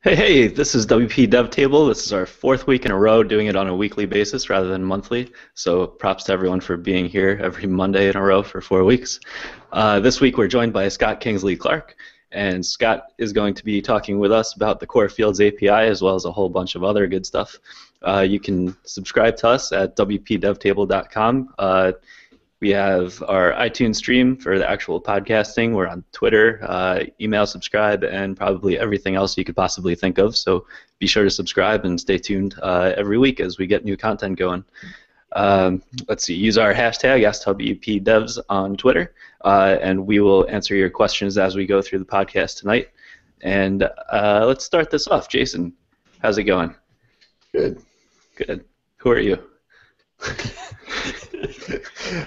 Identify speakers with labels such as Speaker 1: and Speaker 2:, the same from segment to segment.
Speaker 1: Hey, this is WP Dev Table. This is our fourth week in a row doing it on a weekly basis rather than monthly. So props to everyone for being here every Monday in a row for 4 weeks. This week we're joined by Scott Kingsley Clark, and Scott is going to be talking with us about the Core Fields API as well as a whole bunch of other good stuff. You can subscribe to us at wpdevtable.com. We have our iTunes stream for the actual podcasting. We're on Twitter, email, subscribe, and probably everything else you could possibly think of. So be sure to subscribe and stay tuned every week as we get new content going. Let's see, use our hashtag SWPDevs on Twitter, and we will answer your questions as we go through the podcast tonight. And let's start this off. Jason, how's it going?
Speaker 2: Good.
Speaker 1: Good. Who are you?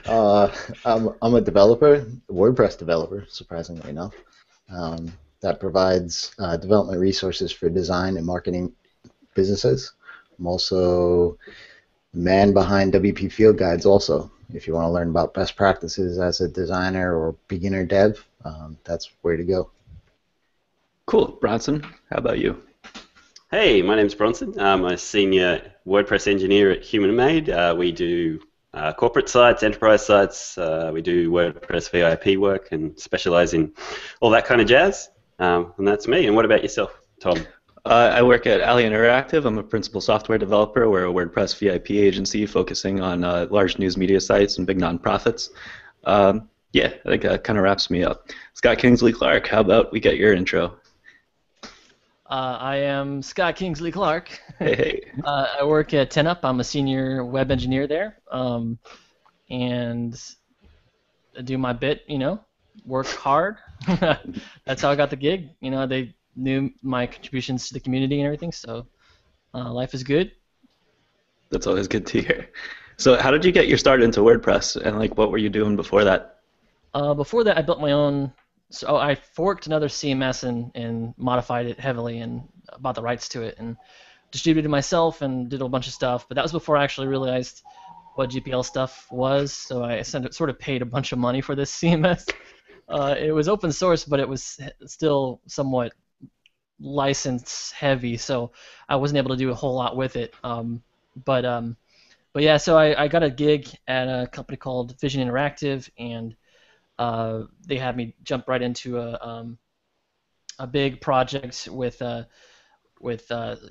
Speaker 2: I'm a developer, a WordPress developer, surprisingly enough, that provides development resources for design and marketing businesses. I'm also the man behind WP Field Guides also. If you want to learn about best practices as a designer or beginner dev, that's where to go.
Speaker 1: Cool. Bronson, how about you?
Speaker 3: Hey, my name's Bronson. I'm a senior WordPress engineer at Human Made. We do corporate sites, enterprise sites. We do WordPress VIP work and specialize in all that kind of jazz. And that's me. And what about yourself, Tom?
Speaker 1: I work at Alien Interactive. I'm a principal software developer. We're a WordPress VIP agency focusing on large news media sites and big nonprofits. Yeah, I think that kind of wraps me up. Scott Kingsley Clark, how about we get your intro?
Speaker 4: I am Scott Kingsley Clark.
Speaker 1: Hey.
Speaker 4: I work at 10up. I'm a senior web engineer there, and I do my bit, work hard. That's how I got the gig. They knew my contributions to the community and everything, so life is good.
Speaker 1: That's always good to hear. So how did you get your start into WordPress, and what were you doing before that?
Speaker 4: Before that, I built my own. So I forked another CMS and modified it heavily and bought the rights to it and distributed it myself and did a bunch of stuff. But that was before I actually realized what GPL stuff was. So I sort of paid a bunch of money for this CMS. It was open source, but it was still somewhat license heavy. So I wasn't able to do a whole lot with it. But yeah, so I got a gig at a company called Vision Interactive, and they had me jump right into a big project with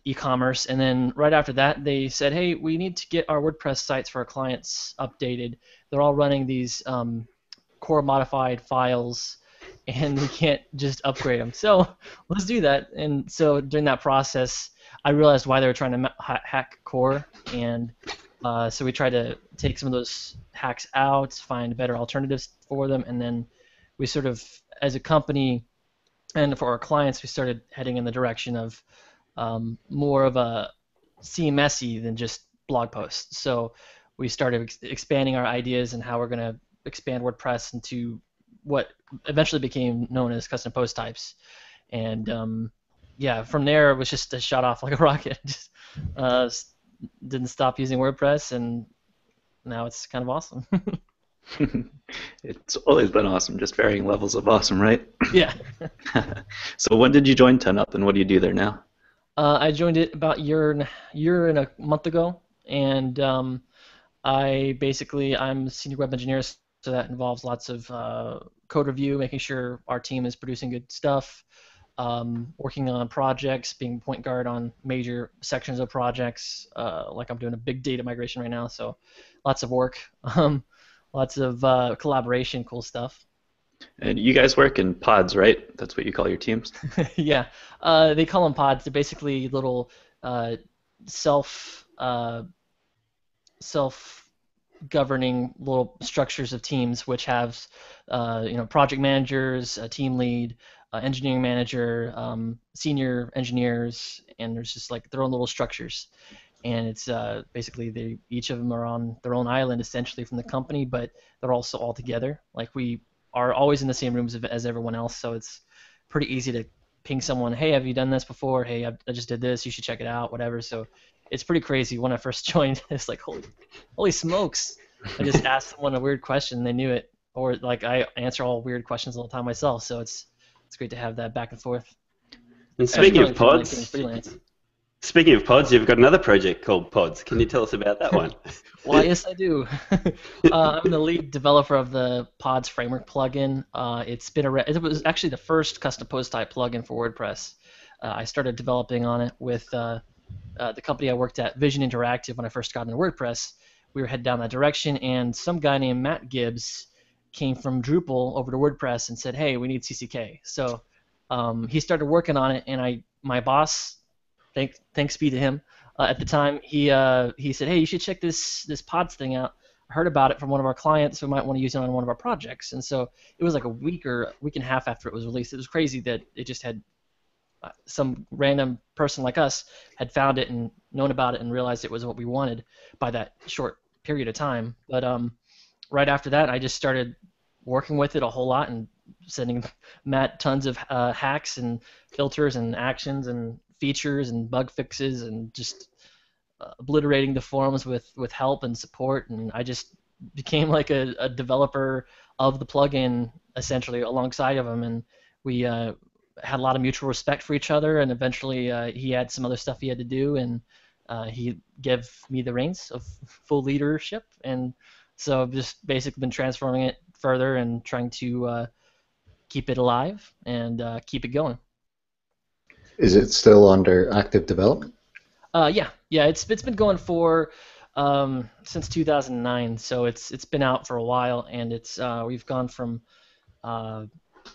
Speaker 4: e-commerce, and then right after that they said, hey, we need to get our WordPress sites for our clients updated. They're all running these core modified files, and we can't just upgrade them. So let's do that. And so during that process, I realized why they were trying to hack core, and so we tried to take some of those hacks out, find better alternatives for them, and then we sort of, as a company and for our clients, we started heading in the direction of more of a CMS-y than just blog posts. So we started expanding our ideas and how we're going to expand WordPress into what eventually became known as custom post types. And yeah, from there it was just a shot off like a rocket. Just didn't stop using WordPress, and now it's kind of awesome.
Speaker 1: It's always been awesome, just varying levels of awesome, right?
Speaker 4: Yeah.
Speaker 1: So when did you join 10up, and what do you do there now?
Speaker 4: I joined it about a year and a month ago, and I'm a senior web engineer, so that involves lots of code review, making sure our team is producing good stuff, working on projects, being point guard on major sections of projects, like I'm doing a big data migration right now, so lots of work, lots of collaboration, cool stuff.
Speaker 1: And you guys work in pods, right? That's what you call your teams?
Speaker 4: Yeah, they call them pods. They're basically little self-governing little structures of teams, which have project managers, a team lead, engineering manager, senior engineers, and there's just like their own little structures. And it's basically each of them are on their own island essentially from the company, but they're also all together. Like we are always in the same rooms as everyone else, so it's pretty easy to ping someone, hey, have you done this before? Hey, I just did this, you should check it out, whatever. So it's pretty crazy. When I first joined, it's like, holy smokes. I just asked someone a weird question and they knew it. Or like I answer all weird questions all the time myself, so it's great to have that back and forth.
Speaker 3: And
Speaker 4: That's
Speaker 3: speaking
Speaker 4: really
Speaker 3: of
Speaker 4: fun, like doing
Speaker 3: pods,
Speaker 4: freelance.
Speaker 3: speaking of pods, you've got another project called Pods. Can you tell us about that one?
Speaker 4: Why, yes, I do. I'm the lead developer of the Pods framework plugin. It was actually the first custom post type plugin for WordPress. I started developing on it with the company I worked at, Vision Interactive, when I first got into WordPress. We were headed down that direction, and some guy named Matt Gibbs came from Drupal over to WordPress and said, "Hey, we need CCK." So he started working on it, and my boss, thanks be to him, at the time, he said, "Hey, you should check this Pods thing out. I heard about it from one of our clients. We might want to use it on one of our projects." And so it was like a week and a half after it was released. It was crazy that it just had some random person like us had found it and known about it and realized it was what we wanted by that short period of time. But right after that, I just started working with it a whole lot and sending Matt tons of hacks and filters and actions and features and bug fixes and just obliterating the forums with help and support. And I just became like a developer of the plugin essentially alongside of him. And we had a lot of mutual respect for each other, and eventually he had some other stuff he had to do, and he gave me the reins of full leadership, and so I've just basically been transforming it further and trying to keep it alive and keep it going.
Speaker 2: Is it still under active development?
Speaker 4: Yeah, it's been going for since 2009, so it's been out for a while, and we've gone from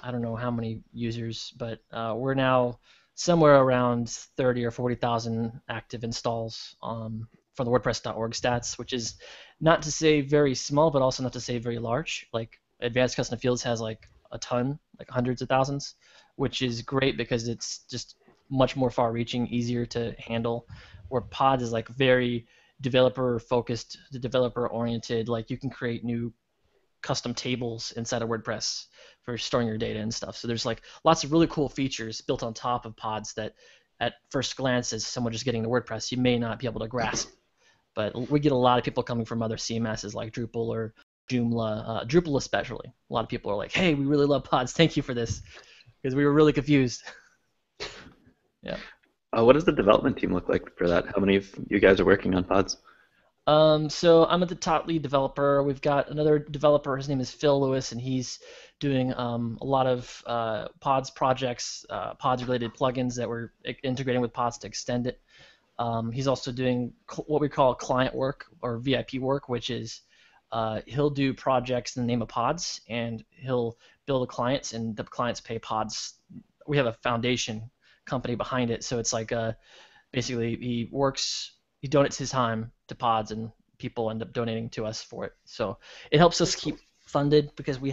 Speaker 4: I don't know how many users, but we're now somewhere around 30 or 40,000 active installs from the WordPress.org stats, which is not to say very small, but also not to say very large. Like Advanced Custom Fields has like a ton, like hundreds of thousands, which is great because it's just much more far-reaching, easier to handle. Where Pods is like very developer-focused, developer-oriented. Like you can create new custom tables inside of WordPress for storing your data and stuff. So there's like lots of really cool features built on top of Pods that at first glance, as someone just getting to WordPress, you may not be able to grasp. But we get a lot of people coming from other CMSs like Drupal or Joomla, Drupal especially. A lot of people are like, "Hey, we really love Pods. Thank you for this," because we were really confused. Yeah.
Speaker 1: What does the development team look like for that? How many of you guys are working on Pods?
Speaker 4: So I'm at the top lead developer. We've got another developer. His name is Phil Lewis, and he's doing a lot of Pods projects, Pods-related plugins that we're integrating with Pods to extend it. He's also doing what we call client work or VIP work, which is he'll do projects in the name of Pods, and he'll build the clients, and the clients pay Pods. We have a foundation company behind it, so it's like basically he donates his time to Pods, and people end up donating to us for it. So it helps us keep funded because we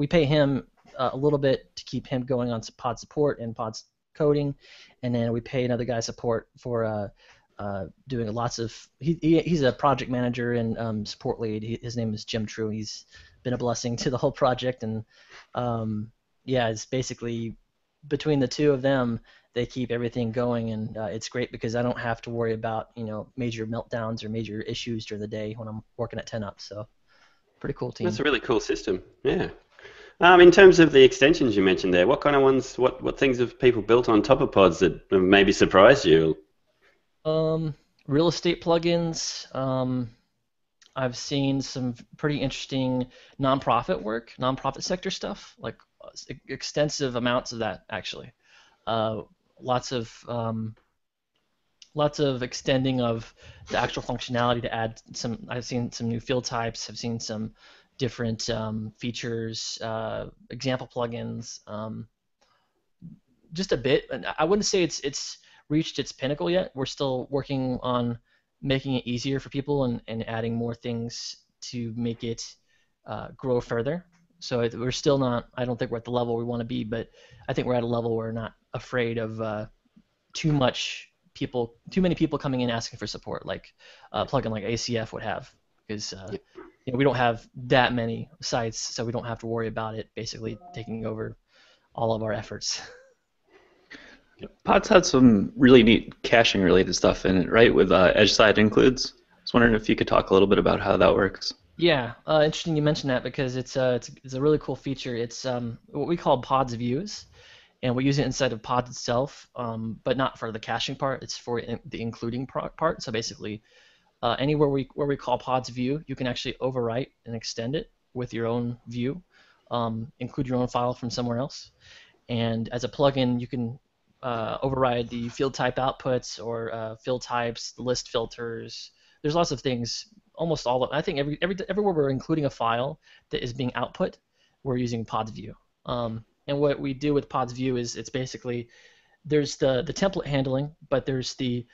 Speaker 4: pay him a little bit to keep him going on Pod support and Pods coding, and then we pay another guy support for doing lots of. He's a project manager and support lead. His name is Jim True. He's been a blessing to the whole project, and it's basically between the two of them, they keep everything going, and it's great because I don't have to worry about major meltdowns or major issues during the day when I'm working at 10 up. So pretty cool team.
Speaker 3: That's a really cool system. Yeah. In terms of the extensions you mentioned there, what kind of ones, what things have people built on top of Pods that have maybe surprised you?
Speaker 4: Real estate plugins. I've seen some pretty interesting nonprofit sector stuff, like extensive amounts of that actually. Lots of extending of the actual functionality to add some. I've seen some new field types. I've seen some different features, example plugins. Just a bit. And I wouldn't say it's reached its pinnacle yet. We're still working on making it easier for people and adding more things to make it grow further. So we're still not. I don't think we're at the level we want to be, but I think we're at a level where we're not afraid of too many people coming in asking for support, like a plugin like ACF would have, because we don't have that many sites, so we don't have to worry about it basically taking over all of our efforts.
Speaker 1: Pods had some really neat caching related stuff in it, right? With edge side includes. I was wondering if you could talk a little bit about how that works.
Speaker 4: Yeah, interesting you mentioned that because it's a really cool feature. It's what we call Pods views, and we use it inside of pods itself, but not for the caching part. It's for the including part. So basically, anywhere where we call pods view, you can actually overwrite and extend it with your own view, include your own file from somewhere else. And as a plugin, you can override the field type outputs or field types, list filters. There's lots of things. Almost all of, I think everywhere we're including a file that is being output, we're using pods view. And what we do with pods view is it's basically there's the template handling, but there's the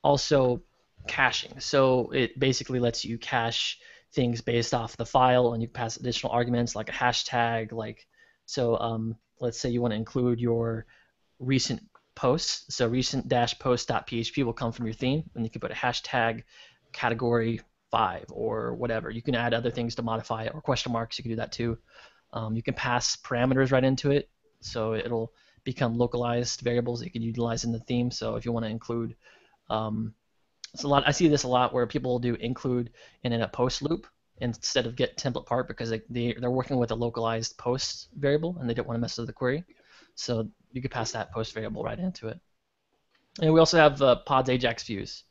Speaker 4: also caching. So it basically lets you cache things based off the file, and you pass additional arguments like a hashtag. Let's say you want to include your recent posts. So recent-post.php will come from your theme, and you can put a hashtag category 5 or whatever. You can add other things to modify it, or question marks. You can do that too. You can pass parameters right into it, so it'll become localized variables that you can utilize in the theme. So if you want to include, I see this a lot where people will do include in a post loop instead of get template part, because they're working with a localized post variable and they don't want to mess with the query. So you could pass that post variable right into it. And we also have pods Ajax views,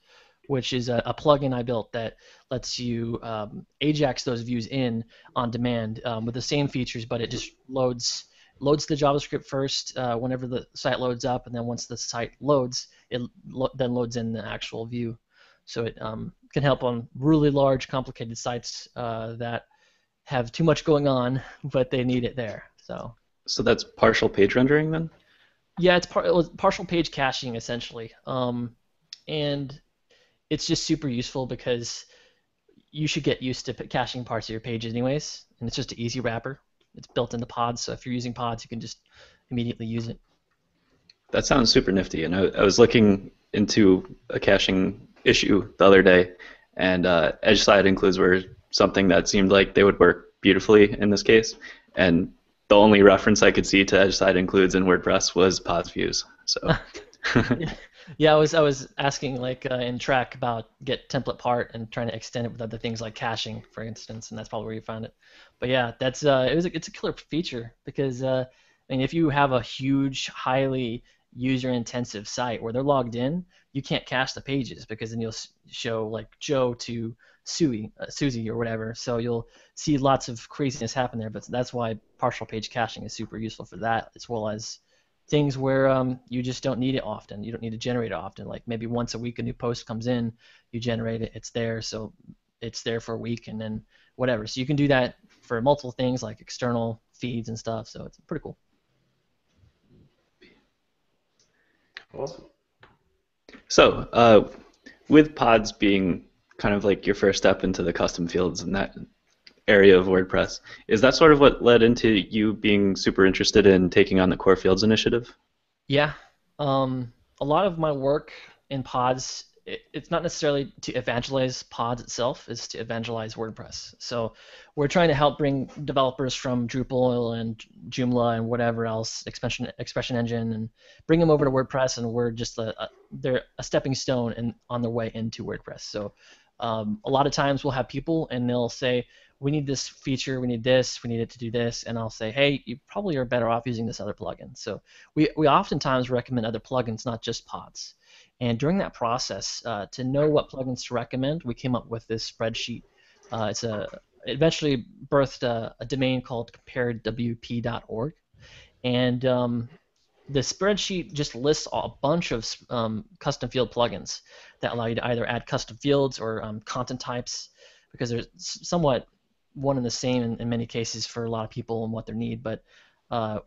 Speaker 4: which is a plugin I built that lets you Ajax those views in on demand with the same features, but it just loads the JavaScript first whenever the site loads up, and then once the site loads, it then loads in the actual view. So it can help on really large, complicated sites that have too much going on, but they need it there.
Speaker 1: So that's partial page rendering then?
Speaker 4: Yeah, it's partial page caching essentially, and it's just super useful because you should get used to caching parts of your page anyways, and it's just an easy wrapper. It's built into pods, so if you're using pods, you can just immediately use it.
Speaker 1: That sounds super nifty, and I was looking into a caching issue the other day, and edge side includes were something that seemed like they would work beautifully in this case, and the only reference I could see to edge side includes in WordPress was pods views. So.
Speaker 4: Yeah, I was asking in track about get template part and trying to extend it with other things like caching, for instance, and that's probably where you found it. But yeah, it's a killer feature because if you have a huge, highly user-intensive site where they're logged in, you can't cache the pages because then you'll show like Joe to Susie or whatever. So you'll see lots of craziness happen there. But that's why partial page caching is super useful for that, as well as things where you just don't need it often. You don't need to generate it often. Like maybe once a week a new post comes in, you generate it, it's there, so it's there for a week and then whatever. So you can do that for multiple things like external feeds and stuff, so it's pretty cool.
Speaker 3: Awesome.
Speaker 1: So with pods being kind of like your first step into the custom fields and that area of WordPress, is that sort of what led into you being super interested in taking on the Core Fields initiative?
Speaker 4: Yeah. A lot of my work in pods, it's not necessarily to evangelize pods itself, it's to evangelize WordPress. So we're trying to help bring developers from Drupal and Joomla and whatever else, Expression Engine, and bring them over to WordPress, and we're just they're a stepping stone and on their way into WordPress. So a lot of times we'll have people and they'll say, we need this feature, we need this, we need it to do this, and I'll say, hey, you probably are better off using this other plugin. So we oftentimes recommend other plugins, not just pods. And during that process, to know what plugins to recommend, we came up with this spreadsheet. It eventually birthed a domain called comparedwp.org, and the spreadsheet just lists a bunch of custom field plugins that allow you to either add custom fields or content types, because they're somewhat one and the same in many cases for a lot of people and what they need. But the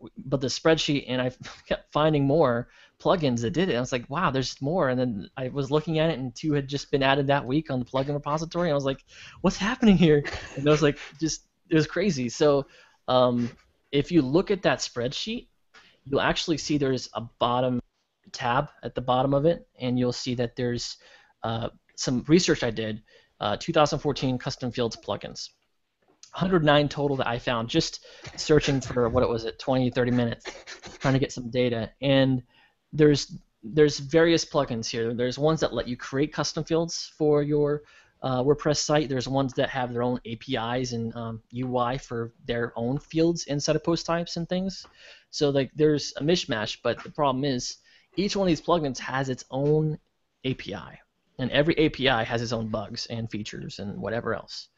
Speaker 4: spreadsheet, and I kept finding more plugins that did it. I was like, wow, there's more. And then I was looking at it, and 2 had just been added that week on the plugin repository. And I was like, what's happening here? And I was like, it was crazy. So if you look at that spreadsheet, you'll actually see there's a bottom tab at the bottom of it, and you'll see that there's some research I did, 2014 custom fields plugins. 109 total that I found just searching for 20, 30 minutes, trying to get some data. And there's various plugins here. There's ones that let you create custom fields for your WordPress site. There's ones that have their own APIs and UI for their own fields inside of post types and things. So like there's a mishmash, but the problem is each one of these plugins has its own API, and every API has its own bugs and features and whatever else.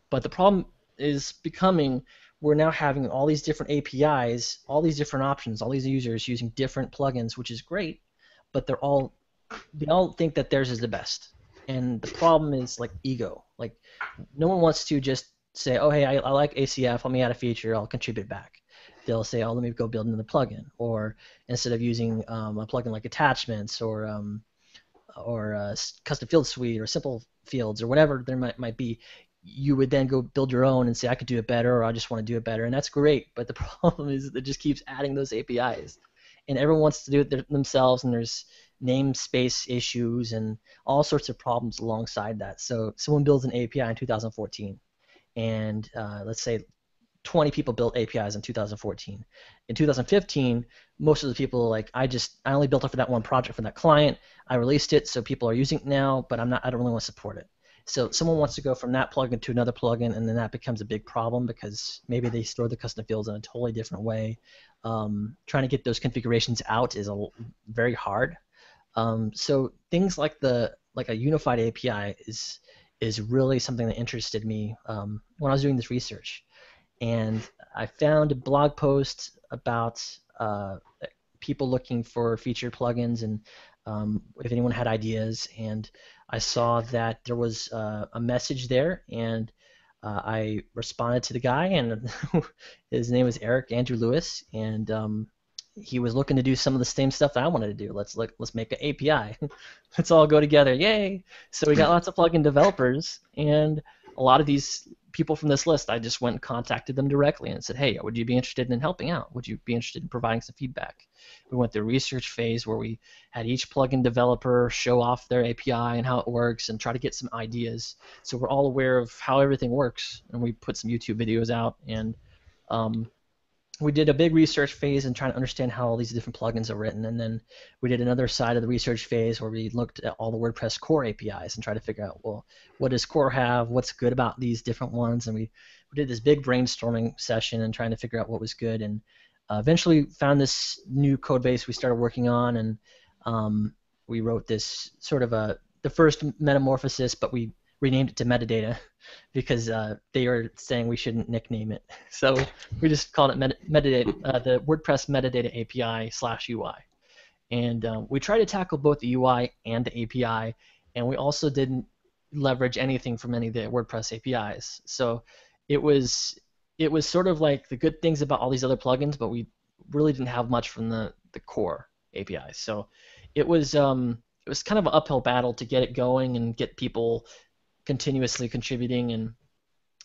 Speaker 4: But the problem is becoming we're now having all these different APIs, all these different options, all these users using different plugins, which is great, but they all think that theirs is the best. And the problem is like ego. Like no one wants to just say, oh hey, I like ACF, let me add a feature, I'll contribute back. They'll say, oh let me go build another plugin, or instead of using a plugin like attachments or custom field suite or simple fields or whatever there might be, you would then go build your own and say I could do it better, or I just want to do it better, and that's great. But the problem is that it just keeps adding those APIs, and everyone wants to do it themselves, and there's namespace issues and all sorts of problems alongside that. So someone builds an API in 2014, and let's say 20 people built APIs in 2014. In 2015, most of the people like I only built it for that one project for that client. I released it, so people are using it now, but I don't really want to support it. So someone wants to go from that plugin to another plugin, and then that becomes a big problem because maybe they store the custom fields in a totally different way. Trying to get those configurations out is very hard. So things like a unified API is really something that interested me when I was doing this research. And I found a blog post about people looking for featured plugins and if anyone had ideas, and I saw that there was a message there, and I responded to the guy, and his name was Andrew Lewis, and he was looking to do some of the same stuff that I wanted to do. Let's make an API. Let's all go together, yay! So we got lots of plugin developers, and a lot of these people from this list, I just went and contacted them directly and said, hey, would you be interested in helping out? Would you be interested in providing some feedback? We went through a research phase where we had each plugin developer show off their API and how it works and try to get some ideas. So we're all aware of how everything works, and we put some YouTube videos out, and we did a big research phase and trying to understand how all these different plugins are written, and then we did another side of the research phase where we looked at all the WordPress core APIs and tried to figure out, well, what does core have, what's good about these different ones, and we did this big brainstorming session and trying to figure out what was good, and eventually found this new code base we started working on, and we wrote this sort of the first metamorphosis, but we renamed it to Metadata because they were saying we shouldn't nickname it. So we just called it Metadata, the WordPress Metadata API /UI. And we tried to tackle both the UI and the API, and we also didn't leverage anything from any of the WordPress APIs. So it was sort of like the good things about all these other plugins, but we really didn't have much from the core APIs. So it was kind of an uphill battle to get it going and get people continuously contributing, and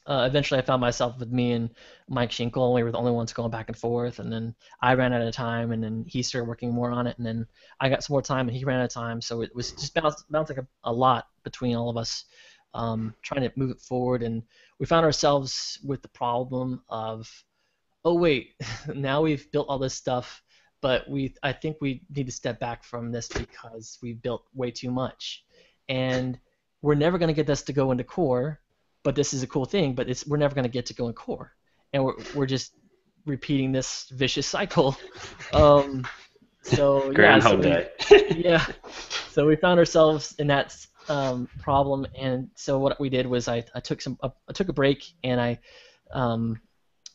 Speaker 4: eventually I found myself with me and Mike Schinkel, and we were the only ones going back and forth, and then I ran out of time, and then he started working more on it, and then I got some more time and he ran out of time, so it was just bouncing a lot between all of us trying to move it forward, and we found ourselves with the problem of, oh wait, now we've built all this stuff, but I think we need to step back from this because we built way too much, and we're never going to get this to go into core, but this is a cool thing, but we're never going to get to go in core. And we're just repeating this vicious cycle. So
Speaker 3: Groundhog Day.
Speaker 4: Yeah. So we found ourselves in that problem, and so what we did was I took a break, and I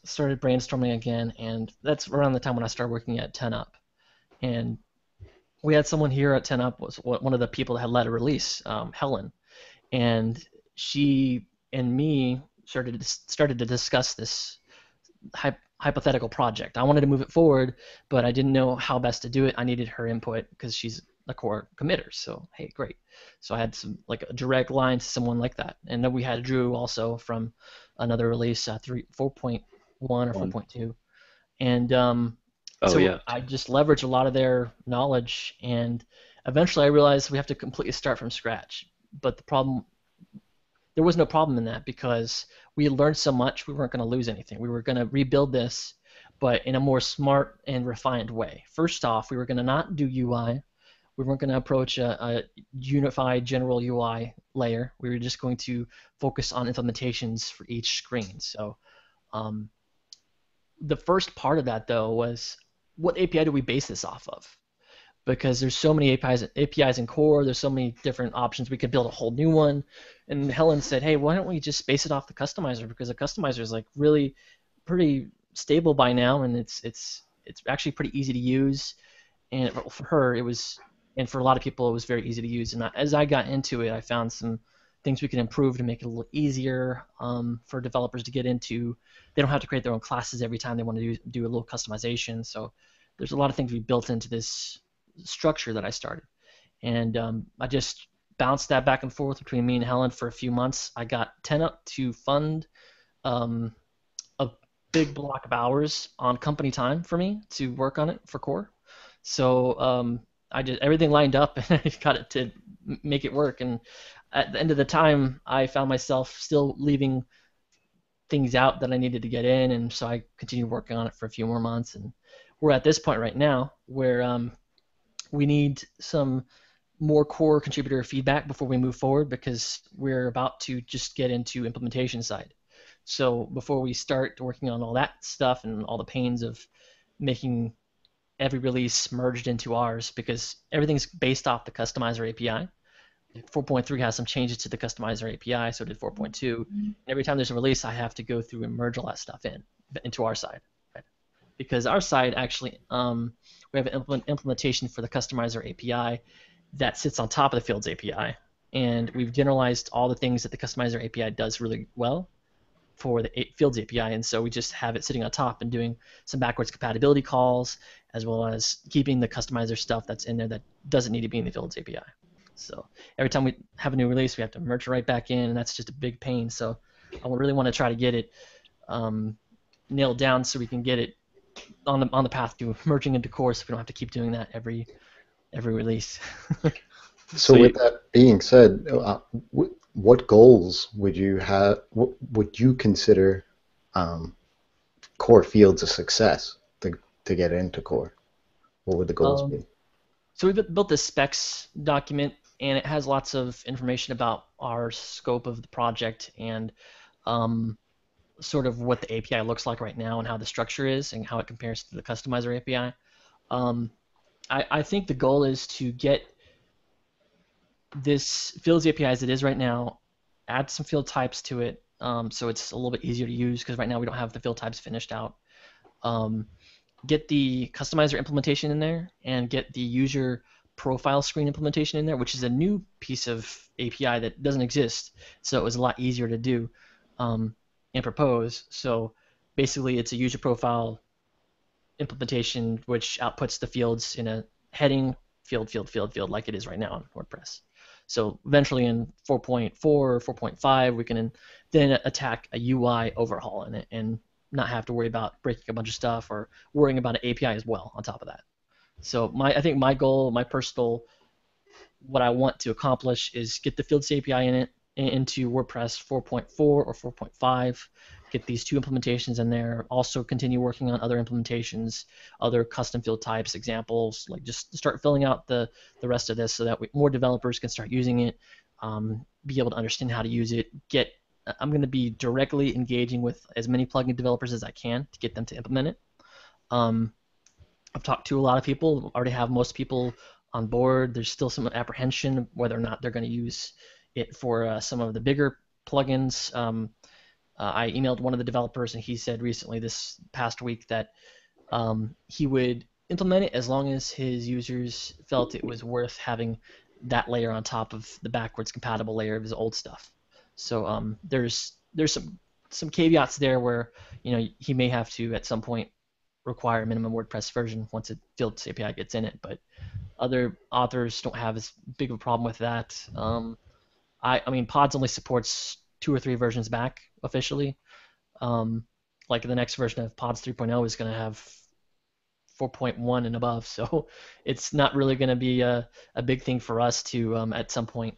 Speaker 4: started brainstorming again, and that's around the time when I started working at 10up. And we had someone here at 10up, was one of the people that had led a release, Helen. And she and me started to discuss this hypothetical project. I wanted to move it forward, but I didn't know how best to do it. I needed her input because she's a core committer. So hey, great. So I had some like a direct line to someone like that. And then we had Drew also from another release, 4.1 or 4.2, and I just leveraged a lot of their knowledge, and eventually I realized we have to completely start from scratch. But there was no problem in that because we had learned so much, we weren't going to lose anything. We were going to rebuild this, but in a more smart and refined way. First off, we were going to not do UI. We weren't going to approach a unified general UI layer. We were just going to focus on implementations for each screen. So the first part of that, though, was what API do we base this off of? Because there's so many APIs in core, there's so many different options. We could build a whole new one. And Helen said, hey, why don't we just base it off the customizer? Because the customizer is like really pretty stable by now, and it's actually pretty easy to use. And for her, it was, and for a lot of people, it was very easy to use. And as I got into it, I found some things we could improve to make it a little easier for developers to get into. They don't have to create their own classes every time they want to do a little customization. So there's a lot of things we built into this structure that I started. And I just bounced that back and forth between me and Helen for a few months. I got Tenup to fund a big block of hours on company time for me to work on it for core. So I did everything lined up, and I got it to make it work. And at the end of the time, I found myself still leaving things out that I needed to get in, and so I continued working on it for a few more months. And we're at this point right now where we need some more core contributor feedback before we move forward, because we're about to just get into implementation side. So before we start working on all that stuff and all the pains of making every release merged into ours, because everything's based off the customizer API. 4.3 has some changes to the customizer API, so did 4.2. Every time there's a release, I have to go through and merge all that stuff into our side. Right? Because our side actually, we have an implementation for the customizer API that sits on top of the Fields API, and we've generalized all the things that the customizer API does really well for the Fields API, and so we just have it sitting on top and doing some backwards compatibility calls, as well as keeping the customizer stuff that's in there that doesn't need to be in the Fields API. So every time we have a new release, we have to merge it right back in, and that's just a big pain. So I really want to try to get it nailed down so we can get it on the path to merging into core, so we don't have to keep doing that every release.
Speaker 2: So with that being said, what goals would you have? What would you consider core fields a success to get into core? What would the goals be?
Speaker 4: So we built this specs document, and it has lots of information about our scope of the project and sort of what the API looks like right now and how the structure is and how it compares to the customizer API. I think the goal is to get this Fields API as it is right now, add some field types to it so it's a little bit easier to use, because right now we don't have the field types finished out. Get the customizer implementation in there, and get the user profile screen implementation in there, which is a new piece of API that doesn't exist, so it was a lot easier to do and propose. So basically it's a user profile implementation which outputs the fields in a heading field like it is right now on WordPress. So eventually in 4.4 or 4.5 we can then attack a UI overhaul in it and not have to worry about breaking a bunch of stuff or worrying about an API as well on top of that. So I think my goal, my personal, what I want to accomplish is get the Fields API into WordPress 4.4 or 4.5, get these two implementations in there, also continue working on other implementations, other custom field types, examples, like just start filling out the rest of this so that more developers can start using it, be able to understand how to use it. I'm going to be directly engaging with as many plugin developers as I can to get them to implement it. I've talked to a lot of people, already have most people on board. There's still some apprehension whether or not they're going to use it for some of the bigger plugins. I emailed one of the developers, and he said recently, this past week, that he would implement it as long as his users felt it was worth having that layer on top of the backwards compatible layer of his old stuff. So there's some caveats there where he may have to at some point require a minimum WordPress version once a Fields API gets in it, but other authors don't have as big of a problem with that. I mean, Pods only supports 2 or 3 versions back officially. Like the next version of Pods 3.0 is going to have 4.1 and above, so it's not really going to be a big thing for us to at some point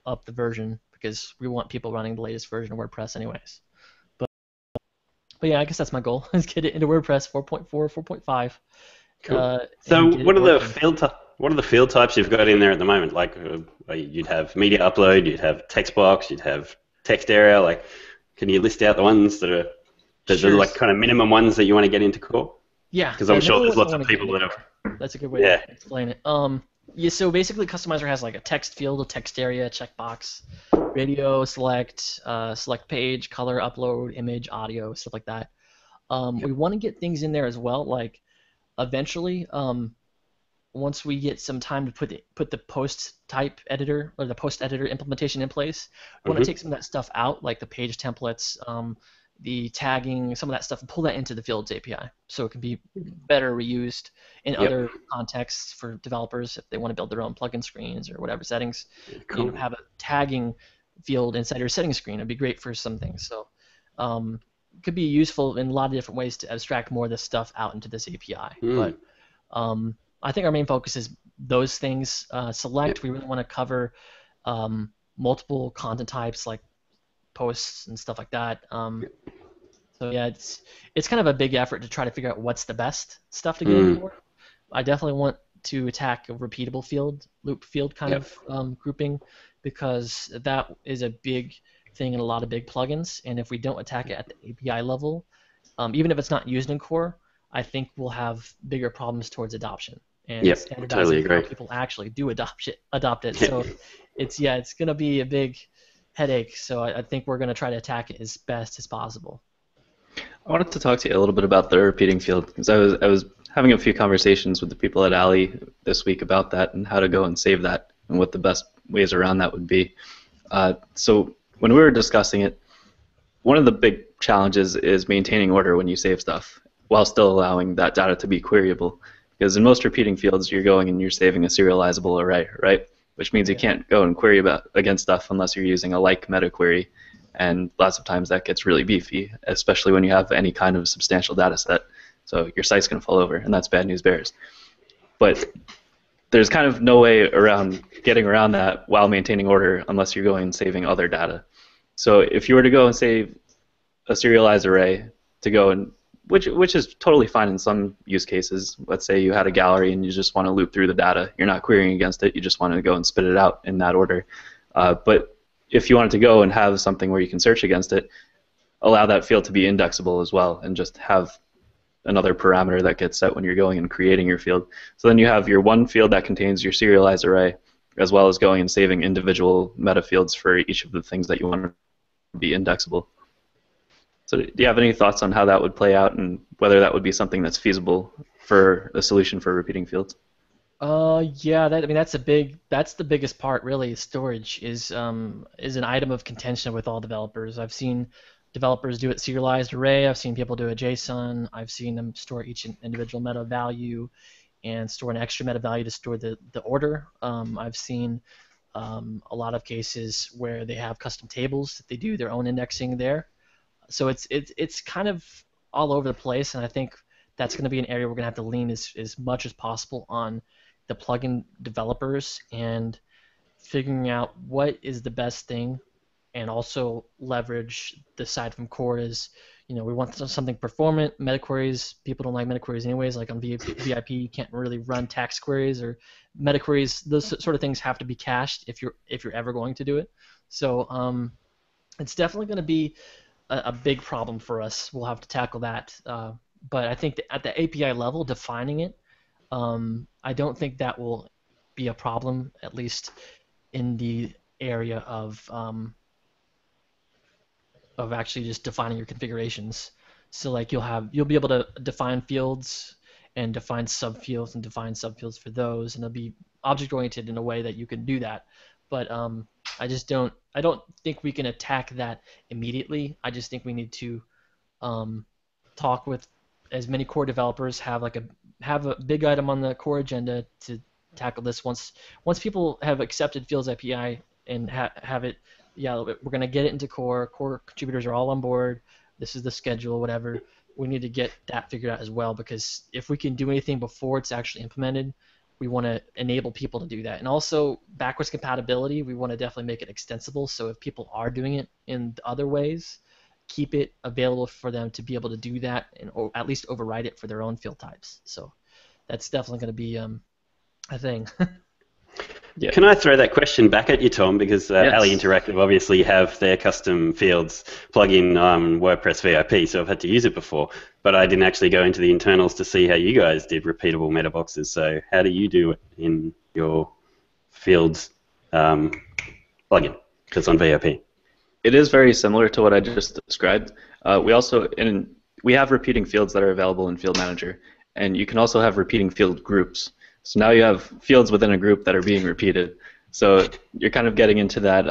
Speaker 4: up the version, because we want people running the latest version of WordPress anyways. But yeah, I guess that's my goal, is get it into WordPress 4.4, 4.5.
Speaker 3: Cool. So what are the field types? what are the field types you've got in there at the moment? Like you'd have media upload, you'd have text box, you'd have text area. Like, can you list out the ones that are
Speaker 4: Sure.
Speaker 3: like kind of minimum ones that you want to get into core?
Speaker 4: Yeah.
Speaker 3: Because I'm sure there's
Speaker 4: minimum
Speaker 3: lots of
Speaker 4: ones I wanna
Speaker 3: people
Speaker 4: get
Speaker 3: that
Speaker 4: into
Speaker 3: have.
Speaker 4: core. That's a good way to explain it. Yeah, so basically Customizer has like a text field, a text area, checkbox, radio, select, select page, color, upload, image, audio, stuff like that. We want to get things in there as well, like eventually, once we get some time to put the post type editor or the post editor implementation in place, we want to take some of that stuff out, like the page templates, the tagging, some of that stuff, and pull that into the Fields API, so it can be better reused in other contexts for developers if they want to build their own plugin screens or whatever settings.
Speaker 3: Cool.
Speaker 4: You have a tagging field inside your settings screen. It'd be great for some things. So. It could be useful in a lot of different ways to abstract more of this stuff out into this API. But I think our main focus is those things. Select, we really want to cover multiple content types like posts and stuff like that. So yeah, it's kind of a big effort to try to figure out what's the best stuff to get in for. I definitely want to attack a repeatable field, loop field kind of grouping, because that is a big thing in a lot of big plugins, and if we don't attack it at the API level, even if it's not used in core, I think we'll have bigger problems towards adoption and standardizing how people actually do adopt it. So it's going to be a big headache. So I think we're going to try to attack it as best as possible.
Speaker 1: I wanted to talk to you a little bit about the repeating field, because I was having a few conversations with the people at Ali this week about that and how to go and save that and what the best ways around that would be. So when we were discussing it, one of the big challenges is maintaining order when you save stuff while still allowing that data to be queryable. Because in most repeating fields, you're going and you're saving a serializable array, right? Which means you can't go and query against stuff unless you're using a like meta query. And lots of times that gets really beefy, especially when you have any kind of substantial data set. So your site's going to fall over, and that's bad news bears. But there's kind of no way around getting around that while maintaining order unless you're going and saving other data. So if you were to go and save a serialized array to go and which is totally fine in some use cases. Let's say you had a gallery and you just want to loop through the data. You're not querying against it. You just want to go and spit it out in that order. But if you wanted to go and have something where you can search against it, allow that field to be indexable as well, and just have another parameter that gets set when you're going and creating your field. So then you have your one field that contains your serialized array, as well as going and saving individual meta fields for each of the things that you want to be indexable. So do you have any thoughts on how that would play out and whether that would be something that's feasible for a solution for repeating fields?
Speaker 4: Yeah, that's the biggest part really. Storage is an item of contention with all developers. I've seen developers do it serialized array. I've seen people do a JSON. I've seen them store each individual meta value and store an extra meta value to store the order. I've seen a lot of cases where they have custom tables that they do their own indexing there. So it's kind of all over the place, and I think that's going to be an area we're going to have to lean as much as possible on the plugin developers and figuring out what is the best thing, and also leverage the side from core is, we want something performant. Meta queries, people don't like meta queries anyways. Like on VIP, you can't really run tax queries or meta queries. Those sort of things have to be cached if you're ever going to do it. So it's definitely going to be a big problem for us. We'll have to tackle that. But I think that at the API level, defining it, I don't think that will be a problem, at least in the area of actually just defining your configurations. So like you'll be able to define fields and define subfields and define subfields for those, and it'll be object oriented in a way that you can do that. But I don't think we can attack that immediately. I just think we need to talk with as many core developers, have a big item on the core agenda to tackle this. Once people have accepted Fields API and have it, we're going to get it into core. Core contributors are all on board. This is the schedule, whatever. We need to get that figured out as well, because if we can do anything before it's actually implemented, we want to enable people to do that. And also backwards compatibility, we want to definitely make it extensible. So if people are doing it in other ways, keep it available for them to be able to do that, and or at least override it for their own field types. So that's definitely going to be a thing.
Speaker 1: Yeah.
Speaker 3: Can I throw that question back at you, Tom? Because
Speaker 1: Yes.
Speaker 3: Ali Interactive obviously have their custom fields plug-in on WordPress VIP, so I've had to use it before. But I didn't actually go into the internals to see how you guys did repeatable meta boxes. So how do you do it in your fields plugin that's on VIP?
Speaker 1: It is very similar to what I just described. We have repeating fields that are available in Field Manager, and you can also have repeating field groups. So now you have fields within a group that are being repeated. So you're kind of getting into that.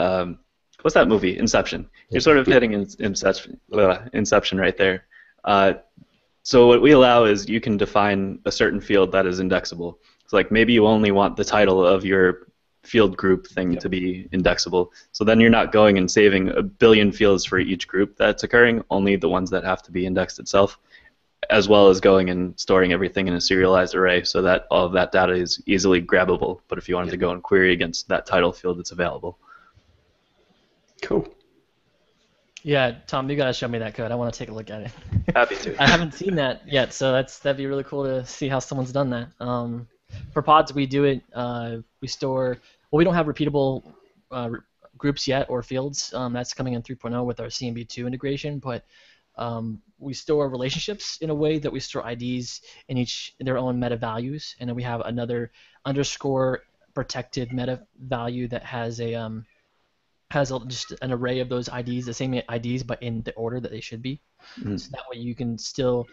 Speaker 1: What's that movie? Inception. You're sort of hitting Inception right there. So what we allow is you can define a certain field that is indexable. So like maybe you only want the title of your field group thing to be indexable. So then you're not going and saving a billion fields for each group that's occurring, only the ones that have to be indexed itself, as well as going and storing everything in a serialized array so that all of that data is easily grabbable. But if you wanted to go and query against that title field, it's available.
Speaker 3: Cool.
Speaker 4: Yeah, Tom, you gotta show me that code. I want to take a look at it.
Speaker 1: Happy to.
Speaker 4: I haven't seen that yet, so that'd be really cool to see how someone's done that. For pods, we do it. We store. Well, we don't have repeatable groups yet or fields. That's coming in 3.0 with our CMB2 integration, but we store relationships in a way that we store IDs in their own meta values, and then we have another underscore protected meta value that has just an array of those IDs, the same IDs, but in the order that they should be.
Speaker 1: Mm-hmm.
Speaker 4: So that way you can still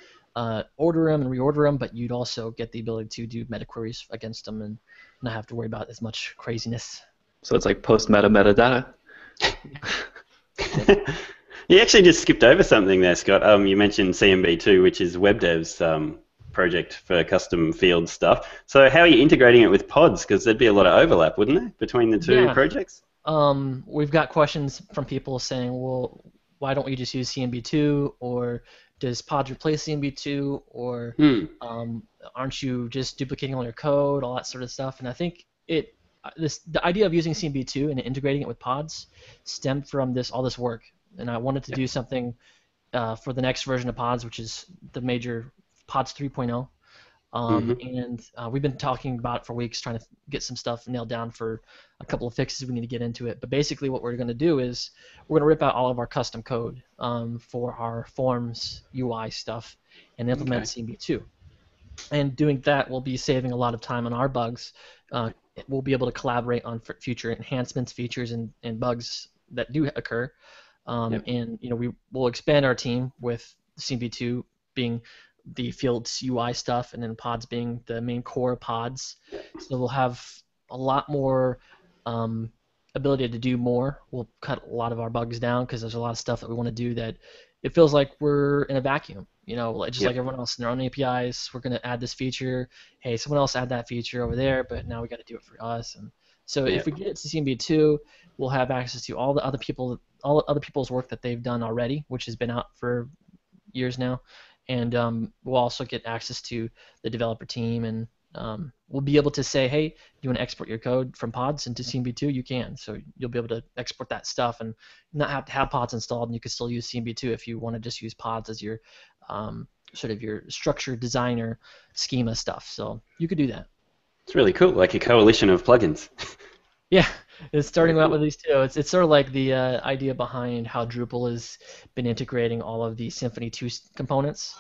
Speaker 4: order them and reorder them, but you'd also get the ability to do meta queries against them and not have to worry about as much craziness.
Speaker 1: So it's like post-meta metadata.
Speaker 3: You actually just skipped over something there, Scott. You mentioned CMB2, which is WebDev's project for custom field stuff. So how are you integrating it with pods? Because there'd be a lot of overlap, wouldn't there, between the two projects?
Speaker 4: We've got questions from people saying, well, why don't we just use CMB2, or does pods replace CMB2, or aren't you just duplicating all your code, all that sort of stuff? And I think the idea of using CMB2 and integrating it with pods stemmed from all this work. And I wanted to do something for the next version of pods, which is the major pods 3.0. And we've been talking about it for weeks, trying to get some stuff nailed down for a couple of fixes we need to get into it. But basically what we're going to do is we're going to rip out all of our custom code for our forms UI stuff and implement CMB2. And doing that, we'll be saving a lot of time on our bugs. We'll be able to collaborate on future enhancements, features, and bugs that do occur. And we will expand our team with CMB2 being the field's UI stuff, and then pods being the main core pods. So we'll have a lot more ability to do more. We'll cut a lot of our bugs down because there's a lot of stuff that we want to do that it feels like we're in a vacuum. Just like everyone else in their own APIs, we're going to add this feature. Hey, someone else add that feature over there, but now we got to do it for us. And so if we get it to CMB2, we'll have access to all the other people's work that they've done already, which has been out for years now. And we'll also get access to the developer team, and we'll be able to say, hey, you want to export your code from pods into CMB2? You can. So you'll be able to export that stuff and not have to have pods installed, and you can still use CMB2 if you want to just use pods as your sort of your structure designer schema stuff. So you could do that.
Speaker 3: It's really cool, like a coalition of plugins.
Speaker 4: Yeah, it's starting out with these two. It's sort of like the idea behind how Drupal has been integrating all of the Symfony 2 components.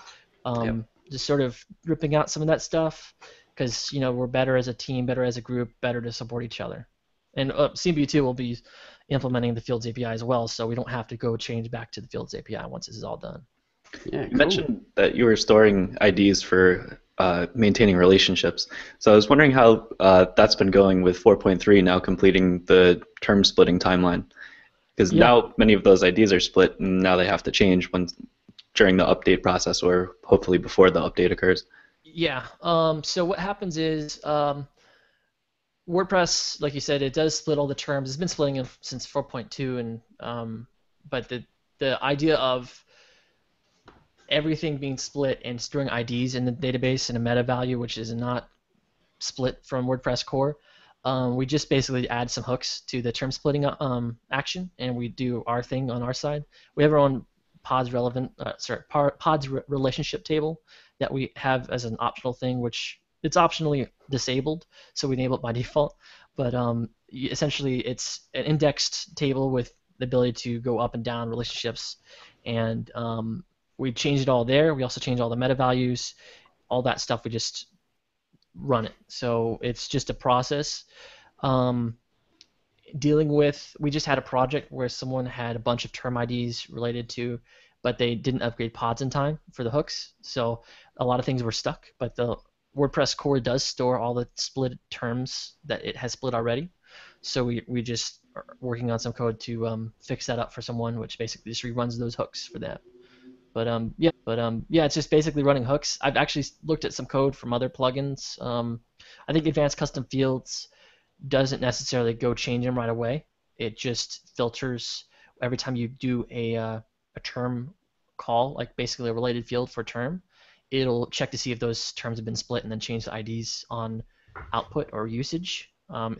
Speaker 4: Just sort of ripping out some of that stuff because we're better as a team, better as a group, better to support each other. And CMB2 will be implementing the Fields API as well, so we don't have to go change back to the Fields API once this is all done.
Speaker 3: Yeah,
Speaker 1: You mentioned that you were storing IDs for maintaining relationships. So I was wondering how that's been going with 4.3 now completing the term splitting timeline. Because now many of those IDs are split, and now they have to change during the update process, or hopefully before the update occurs.
Speaker 4: Yeah. So what happens is WordPress, like you said, it does split all the terms. It's been splitting them since 4.2, and but the idea of everything being split and storing IDs in the database in a meta value, which is not split from WordPress core, we just basically add some hooks to the term splitting action, and we do our thing on our side. We have our own pods relationship table that we have as an optional thing, which it's optionally disabled, so we enable it by default. But essentially, it's an indexed table with the ability to go up and down relationships, and we changed it all there. We also changed all the meta values, all that stuff. We just run it. So it's just a process. Dealing with, we just had a project where someone had a bunch of term IDs related to, but they didn't upgrade pods in time for the hooks, so a lot of things were stuck. But the WordPress core does store all the split terms that it has split already, so we just are working on some code to fix that up for someone, which basically just reruns those hooks for that. But yeah, it's just basically running hooks. I've actually looked at some code from other plugins. I think Advanced Custom Fields doesn't necessarily go change them right away. It just filters every time you do a term call, like basically a related field for term. It'll check to see if those terms have been split and then change the IDs on output or usage.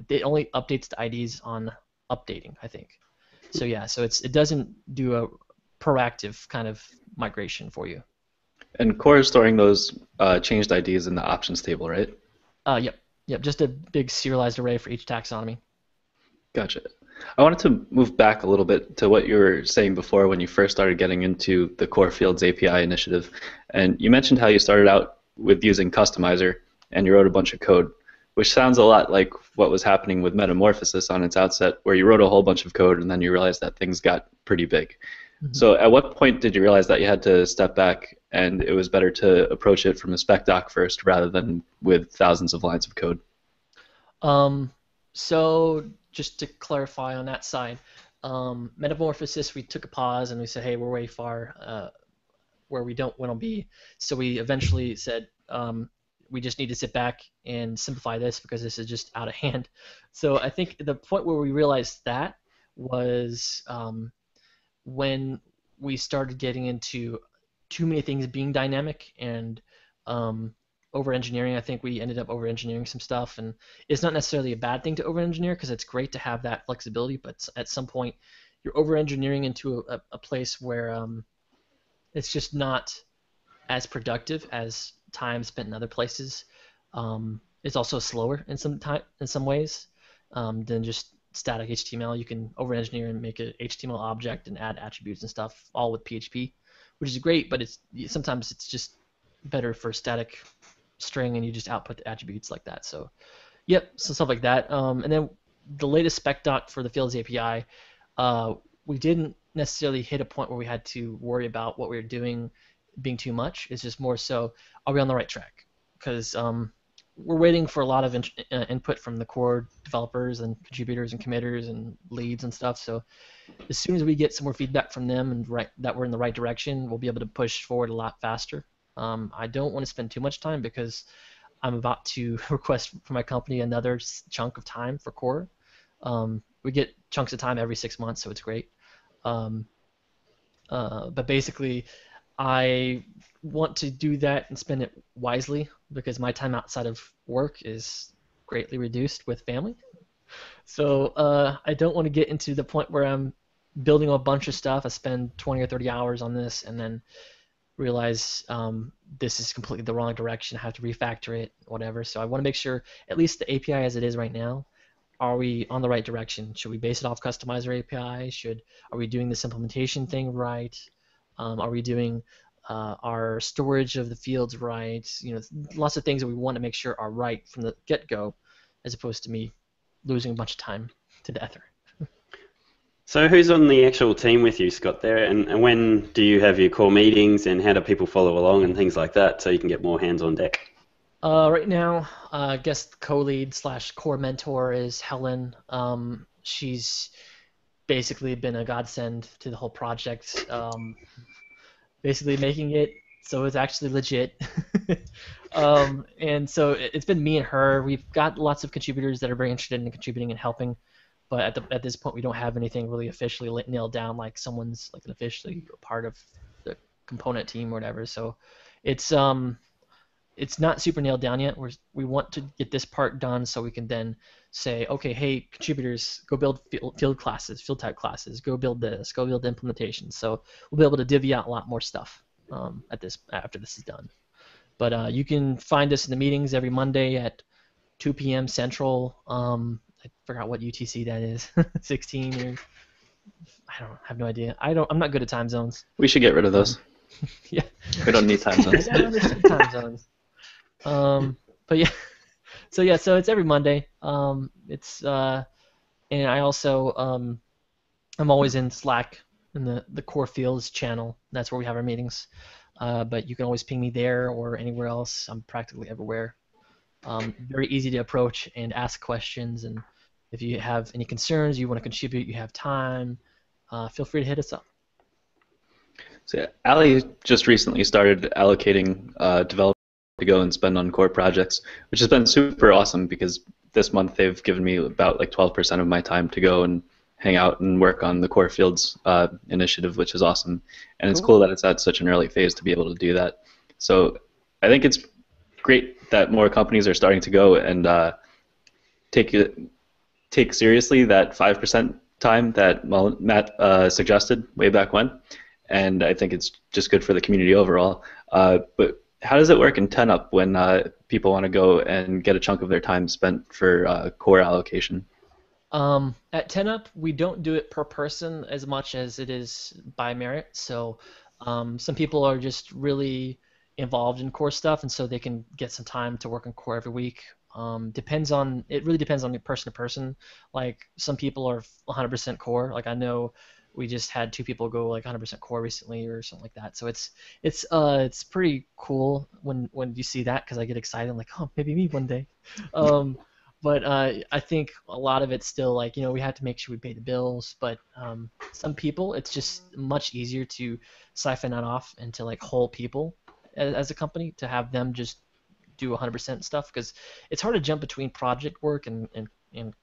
Speaker 4: It only updates the IDs on updating, I think. So yeah, so it doesn't do a proactive kind of migration for you.
Speaker 1: And core is storing those changed IDs in the options table, right?
Speaker 4: Yep, just a big serialized array for each taxonomy.
Speaker 1: Gotcha. I wanted to move back a little bit to what you were saying before when you first started getting into the Core Fields API initiative. And you mentioned how you started out with using Customizer and you wrote a bunch of code, which sounds a lot like what was happening with Metamorphosis on its outset, where you wrote a whole bunch of code and then you realized that things got pretty big. Mm-hmm. So at what point did you realize that you had to step back and it was better to approach it from a spec doc first rather than with thousands of lines of code?
Speaker 4: So just to clarify on that side, Metamorphosis, we took a pause and we said, hey, we're way far where we don't want to be. So we eventually said, we just need to sit back and simplify this because this is just out of hand. So I think the point where we realized that was when we started getting into too many things being dynamic and over-engineering. I think we ended up over-engineering some stuff, and it's not necessarily a bad thing to over-engineer because it's great to have that flexibility, but at some point you're over-engineering into a place where it's just not as productive as time spent in other places. It's also slower in some ways than just static HTML. You can over-engineer and make an HTML object and add attributes and stuff, all with PHP, which is great, but sometimes it's just better for static string and you just output the attributes like that. So yep, so stuff like that. And then the latest spec doc for the Fields API, we didn't necessarily hit a point where we had to worry about what we were doing being too much. It's just more so, are we on the right track? Because we're waiting for a lot of input from the core developers and contributors and committers and leads and stuff. So as soon as we get some more feedback from them and that we're in the right direction, we'll be able to push forward a lot faster. I don't want to spend too much time because I'm about to request for my company another chunk of time for core. We get chunks of time every 6 months, so it's great. But basically, I want to do that and spend it wisely because my time outside of work is greatly reduced with family. So I don't want to get into the point where I'm building a bunch of stuff. I spend 20 or 30 hours on this and then realize this is completely the wrong direction. I have to refactor it, whatever. So I want to make sure, at least the API as it is right now, are we on the right direction? Should we base it off Customizer API? Are we doing this implementation thing right? Are we doing our storage of the fields right? Lots of things that we want to make sure are right from the get-go, as opposed to me losing a bunch of time to the ether.
Speaker 3: So who's on the actual team with you, Scott, there? And when do you have your core meetings and how do people follow along and things like that so you can get more hands on deck?
Speaker 4: Right now, I guess co-lead / core mentor is Helen. She's basically been a godsend to the whole project, basically making it so it's actually legit. And so it's been me and her. We've got lots of contributors that are very interested in contributing and helping. But at this point, we don't have anything really officially nailed down, like someone's like an officially part of the component team or whatever. So it's not super nailed down yet. We want to get this part done so we can then say, okay, hey, contributors, go build field classes, field type classes, go build this, go build implementations. So we'll be able to divvy out a lot more stuff after this is done. But you can find us in the meetings every Monday at 2 p.m. Central. I forgot what UTC that is. 16 or I don't have no idea. I'm not good at time zones.
Speaker 1: We should get rid of those.
Speaker 4: Yeah.
Speaker 1: We don't need time zones.
Speaker 4: I don't understand time zones. But yeah. So it's every Monday. And I also I'm always in Slack in the core fields channel. That's where we have our meetings. But you can always ping me there or anywhere else. I'm practically everywhere. Very easy to approach and ask questions. And if you have any concerns, you want to contribute, you have time, feel free to hit us up.
Speaker 1: So Ali just recently started allocating developers to go and spend on core projects, which has been super awesome because this month they've given me about like 12% of my time to go and hang out and work on the core fields initiative, which is awesome. And it's cool that it's at such an early phase to be able to do that. So I think it's great that more companies are starting to go and take seriously that 5% time that Matt suggested way back when. And I think it's just good for the community overall. But how does it work in 10up when people want to go and get a chunk of their time spent for core allocation?
Speaker 4: At 10up, we don't do it per person as much as it is by merit. So some people are just really involved in core stuff, and so they can get some time to work on core every week. It really depends on person to person. Like some people are 100% core. Like I know we just had 2 people go like 100% core recently or something like that. So it's pretty cool when you see that, because I get excited. I'm like, oh, maybe me one day. But I think a lot of it's still like, we have to make sure we pay the bills. But some people, it's just much easier to siphon that off into like whole people as a company, to have them just do 100% stuff, because it's hard to jump between project work and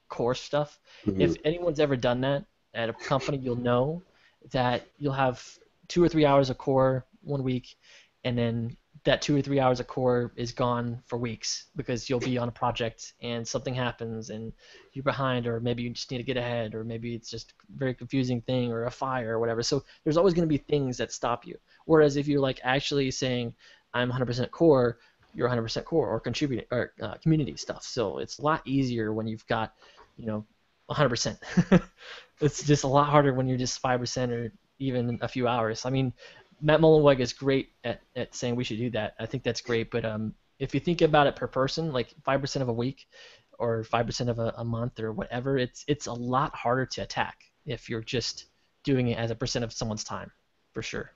Speaker 4: core stuff. Mm-hmm. If anyone's ever done that at a company, you'll know that you'll have 2 or 3 hours of core one week, and then that 2 or 3 hours of core is gone for weeks, because you'll be on a project and something happens and you're behind, or maybe you just need to get ahead, or maybe it's just a very confusing thing or a fire or whatever. So there's always going to be things that stop you. Whereas if you're like actually saying I'm 100% core, you're 100% core or contributing or community stuff. So it's a lot easier when you've got 100%. It's just a lot harder when you're just 5% or even a few hours. I mean, Matt Mullenweg is great at saying we should do that. I think that's great, but if you think about it per person, like 5% of a week or 5% of a month or whatever, it's a lot harder to attack if you're just doing it as a percent of someone's time, for sure.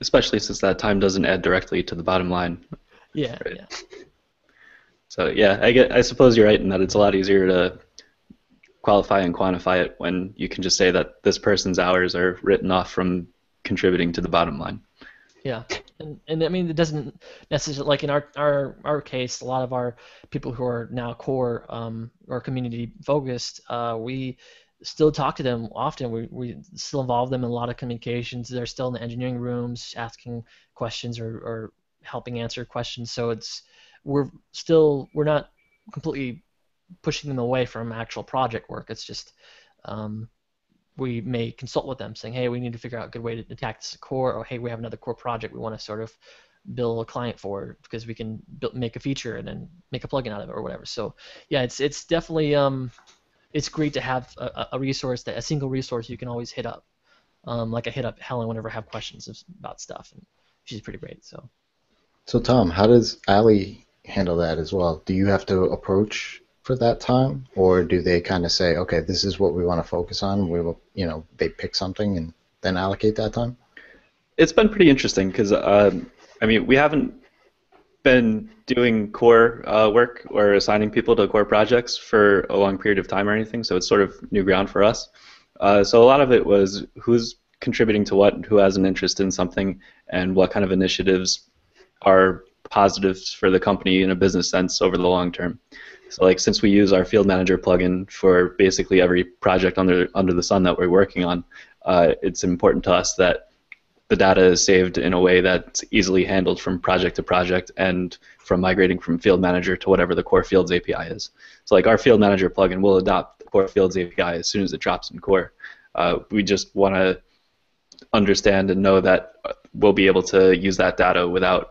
Speaker 1: Especially since that time doesn't add directly to the bottom line.
Speaker 4: Yeah,
Speaker 1: right?
Speaker 4: Yeah.
Speaker 1: So yeah, I suppose you're right in that it's a lot easier to qualify and quantify it when you can just say that this person's hours are written off from contributing to the bottom line.
Speaker 4: Yeah, and I mean, it doesn't necessarily, like in our case, a lot of our people who are now core or community focused, we still talk to them often. We still involve them in a lot of communications. They're still in the engineering rooms asking questions or helping answer questions. So we're not completely pushing them away from actual project work. It's just we may consult with them saying, hey, we need to figure out a good way to attack this core, or hey, we have another core project we want to sort of build a client for, because we can make a feature and then make a plugin out of it or whatever. So yeah, it's definitely it's great to have a resource, a single resource you can always hit up. Like I hit up Helen whenever I have questions about stuff, and she's pretty great.
Speaker 2: So Tom, how does Ali handle that as well? Do you have to approach for that time, or do they kind of say, okay, this is what we want to focus on? We will, they pick something and then allocate that time?
Speaker 1: It's been pretty interesting because we haven't been doing core work or assigning people to core projects for a long period of time or anything, so it's sort of new ground for us. So a lot of it was who's contributing to what, who has an interest in something, and what kind of initiatives are positives for the company in a business sense over the long term. So like, since we use our Field Manager plugin for basically every project under the sun that we're working on, it's important to us that the data is saved in a way that's easily handled from project to project, and from migrating from Field Manager to whatever the Core Fields API is. So like, our Field Manager plugin will adopt the Core Fields API as soon as it drops in Core. We just want to understand and know that we'll be able to use that data without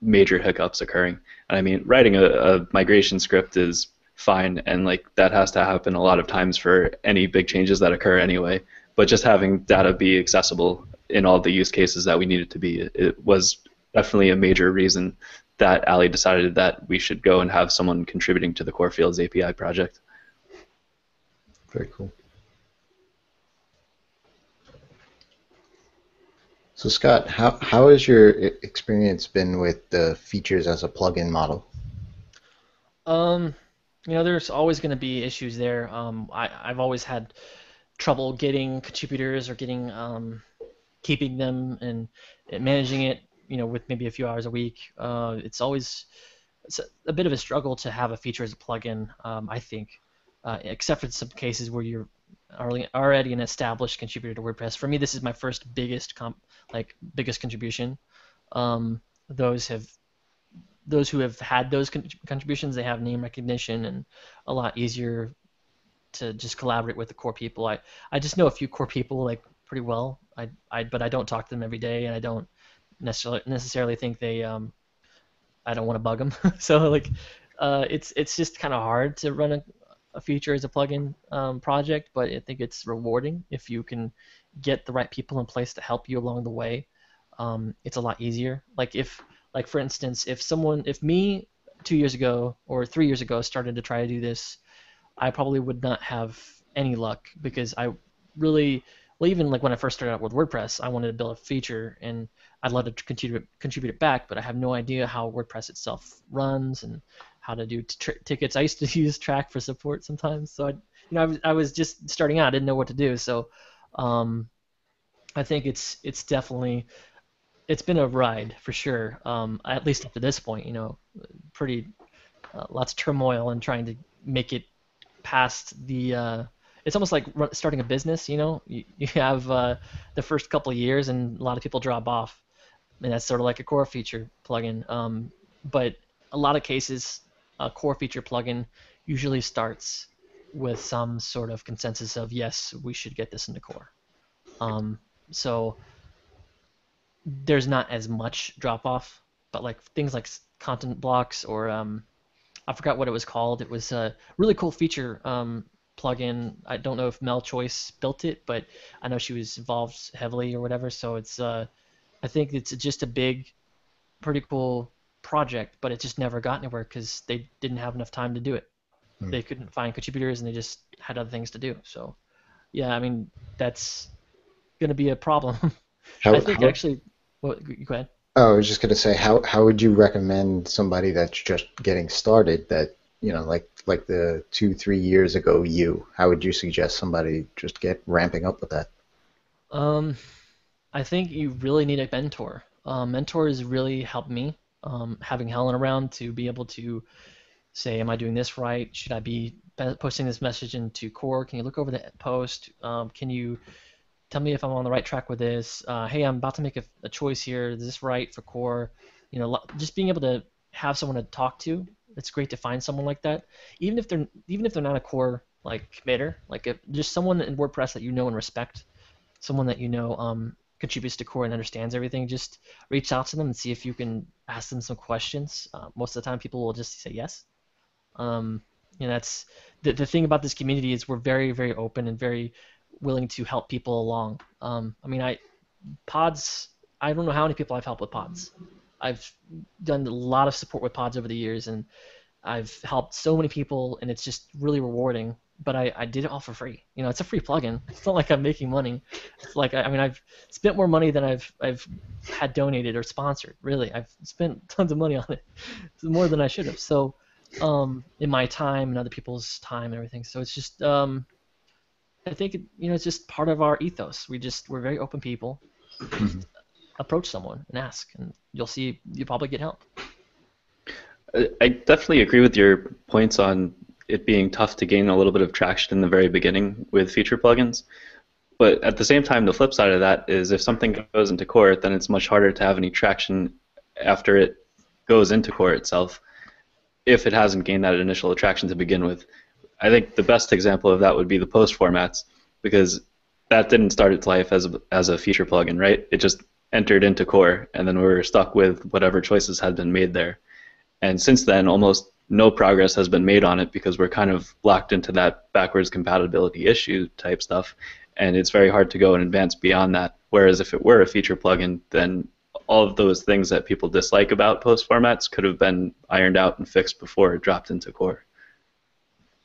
Speaker 1: major hiccups occurring. And I mean, writing a migration script is fine, and like that has to happen a lot of times for any big changes that occur anyway. But just having data be accessible in all the use cases that we need it to be, it was definitely a major reason that Ali decided that we should go and have someone contributing to the Core Fields API project.
Speaker 2: Very cool. So Scott, how has your experience been with the features as a plugin model?
Speaker 4: There's always going to be issues there. I've always had trouble getting contributors or getting keeping them and managing it. With maybe a few hours a week. It's a bit of a struggle to have a feature as a plugin. I think, except for some cases where you're already an established contributor to WordPress. For me, this is my first biggest contribution. Those who have had those contributions, they have name recognition and a lot easier to just collaborate with the core people. I just know a few core people like pretty well. But I don't talk to them every day, and I don't necessarily think they. I don't want to bug them. So like, it's just kind of hard to run a feature as a plugin project, but I think it's rewarding if you can get the right people in place to help you along the way. It's a lot easier. Like for instance, if me 2 years ago or 3 years ago started to try to do this, I probably would not have any luck because even like when I first started out with WordPress, I wanted to build a feature and I'd love to contribute it back, but I have no idea how WordPress itself runs and how to do tickets. I used to use Track for support sometimes, so I was just starting out, I didn't know what to do. So I think it's definitely been a ride for sure. At least up to this point, pretty lots of turmoil and trying to make it past the. It's almost like starting a business. You have the first couple of years, and a lot of people drop off, and that's sort of like a core feature plugin. But a lot of cases, a core feature plugin usually starts with some sort of consensus of yes, we should get this into core. So there's not as much drop off, but like things like content blocks or I forgot what it was called. It was a really cool feature plugin. I don't know if Mel Choice built it, but I know she was involved heavily or whatever. So it's I think it's just a big, pretty cool project, but it just never got anywhere because they didn't have enough time to do it. They couldn't find contributors and they just had other things to do. So yeah, I mean that's going to be a problem. I think actually. Well, go ahead.
Speaker 2: Oh, I was just going to say, how would you recommend somebody that's just getting started that, like the 2-3 years ago how would you suggest somebody just get ramping up with that?
Speaker 4: I think you really need a mentor. Mentors really helped me. Having Helen around to be able to say, am I doing this right? Should I be posting this message into core? Can you look over the post? Can you tell me if I'm on the right track with this? Hey, I'm about to make a choice here. Is this right for core? Just being able to have someone to talk to. It's great to find someone like that, even if they're not a core like committer, like if just someone in WordPress that you know and respect, someone that contributes to core and understands everything. Just reach out to them and see if you can ask them some questions. Most of the time, people will just say yes. That's the thing about this community is we're very, very open and very willing to help people along. Pods, I don't know how many people I've helped with pods. I've done a lot of support with pods over the years, and I've helped so many people, and it's just really rewarding. But I did it all for free. It's a free plugin. It's not like I'm making money. It's like I've spent more money than I've had donated or sponsored. Really, I've spent tons of money on it, it's more than I should have. So, in my time and other people's time and everything. So it's just I think it's just part of our ethos. We're very open people. Approach someone and ask, and you'll probably get help.
Speaker 1: I definitely agree with your points on it being tough to gain a little bit of traction in the very beginning with feature plugins. But at the same time, the flip side of that is if something goes into core, then it's much harder to have any traction after it goes into core itself if it hasn't gained that initial attraction to begin with. I think the best example of that would be the post formats, because that didn't start its life as a feature plugin, right? It just entered into core, and then we're stuck with whatever choices had been made there. And since then, almost no progress has been made on it because we're kind of locked into that backwards compatibility issue type stuff, and it's very hard to go and advance beyond that. Whereas if it were a feature plugin, then all of those things that people dislike about post formats could have been ironed out and fixed before it dropped into core.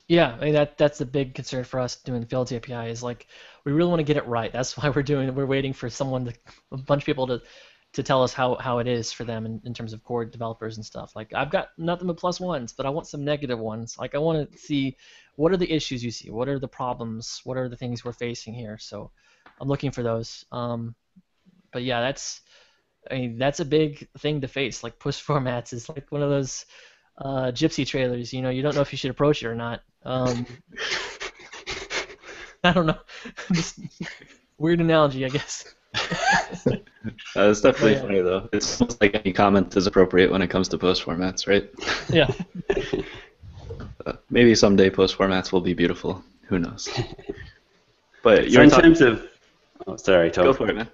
Speaker 4: Yeah, I mean, that's a big concern for us doing the Fields API is like we really want to get it right. That's why we're waiting for a bunch of people to tell us how it is for them in terms of core developers and stuff. Like I've got nothing but plus ones, but I want some negative ones. Like I want to see what are the issues you see, what are the problems, what are the things we're facing here. So I'm looking for those. But yeah, that's a big thing to face. Like push formats is like one of those gypsy trailers. You don't know if you should approach it or not. I don't know. Just weird analogy, I guess.
Speaker 1: It's definitely funny though. It's almost like any comment is appropriate when it comes to post formats, right?
Speaker 4: Yeah.
Speaker 1: Maybe someday post formats will be beautiful. Who knows? But
Speaker 3: so in terms of, sorry, Tom.
Speaker 1: Go for it, man.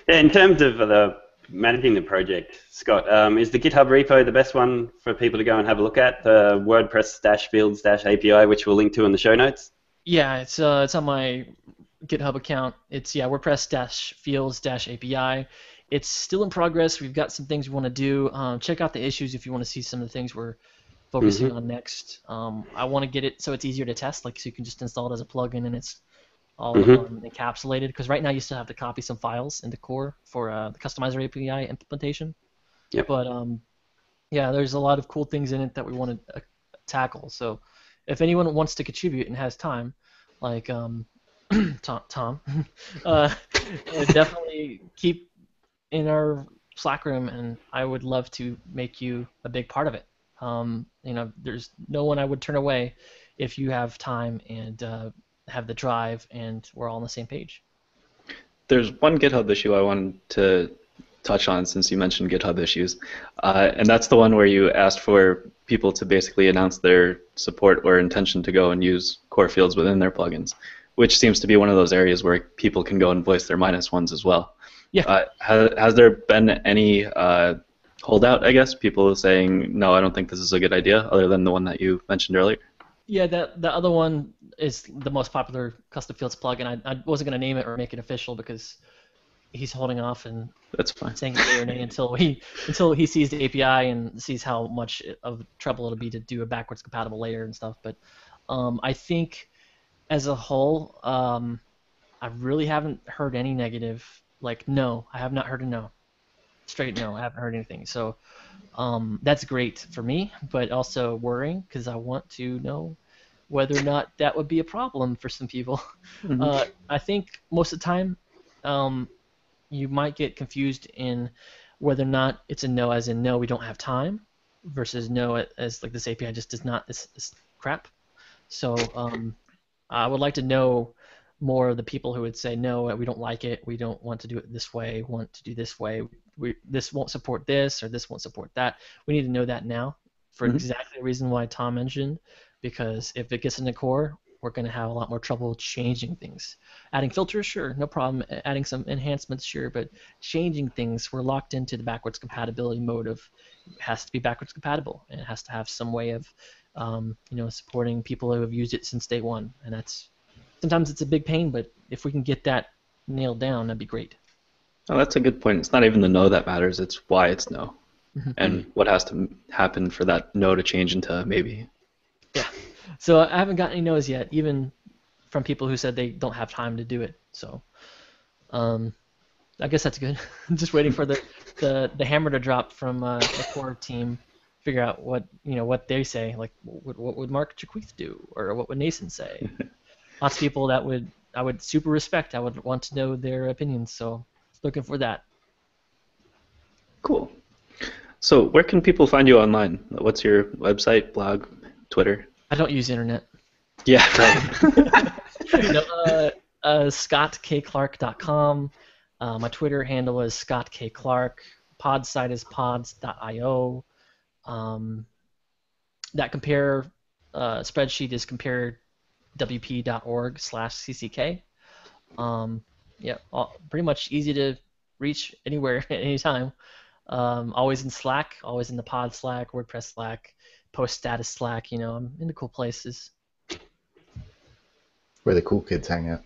Speaker 3: Yeah, in terms of managing the project, Scott, is the GitHub repo the best one for people to go and have a look at? The WordPress-fields-API, which we'll link to in the show notes.
Speaker 4: Yeah, it's on my GitHub account. It's WordPress-fields-API. It's still in progress. We've got some things we want to do. Check out the issues if you want to see some of the things we're focusing on next. I want to get it so it's easier to test, like so you can just install it as a plugin and it's all encapsulated. Because right now you still have to copy some files into core for the customizer API implementation.
Speaker 3: Yep.
Speaker 4: But yeah, there's a lot of cool things in it that we want to tackle. So if anyone wants to contribute and has time, like Tom, definitely keep in our Slack room, and I would love to make you a big part of it. There's no one I would turn away if you have time and have the drive, and we're all on the same page.
Speaker 1: There's one GitHub issue I wanted to touch on since you mentioned GitHub issues, and that's the one where you asked for people to basically announce their support or intention to go and use core fields within their plugins, which seems to be one of those areas where people can go and voice their -1s as well.
Speaker 4: Yeah.
Speaker 1: Has there been any holdout, I guess, people saying, no, I don't think this is a good idea, other than the one that you mentioned earlier?
Speaker 4: Yeah, the other one is the most popular custom fields plugin. I wasn't going to name it or make it official because he's holding off and
Speaker 1: that's fine.
Speaker 4: saying yay or nay until he sees the API and sees how much of trouble it'll be to do a backwards compatible layer and stuff. But I think as a whole, I really haven't heard any negative. Like, no, I have not heard a no. Straight no, I haven't heard anything. So that's great for me, but also worrying because I want to know whether or not that would be a problem for some people. I think most of the time you might get confused in whether or not it's a no as in no, we don't have time, versus no as like this API just does not, this crap. So I would like to know more of the people who would say no, we don't like it, we don't want to do it this way, want to do this way, this won't support this or this won't support that. We need to know that now for exactly the reason why Tom mentioned, because if it gets into core, we're going to have a lot more trouble changing things. Adding filters, sure, no problem. Adding some enhancements, sure, but changing things, we're locked into the backwards compatibility mode of it has to be backwards compatible, and it has to have some way of supporting people who have used it since day one, and that's sometimes it's a big pain, but if we can get that nailed down, that'd be great.
Speaker 1: Oh, that's a good point. It's not even the no that matters, it's why it's no. And what has to happen for that no to change into maybe.
Speaker 4: Yeah. So I haven't gotten any no's yet, even from people who said they don't have time to do it. So I guess that's good. I'm just waiting for the hammer to drop from the core team, figure out what they say, like what would Mark Jaquith do, or what would Nathan say. Lots of people that I would super respect. I would want to know their opinions. So looking for that.
Speaker 1: Cool. So where can people find you online? What's your website, blog, Twitter?
Speaker 4: I don't use internet.
Speaker 1: Yeah, right.
Speaker 4: ScottKClark.com. My Twitter handle is ScottKClark. Pod site is pods.io. That compare spreadsheet is comparewp.org/cck. Yeah, pretty much easy to reach anywhere at any time. Always in Slack, always in the pod Slack, WordPress Slack, post status Slack. I'm in the cool places.
Speaker 2: Where the cool kids hang out.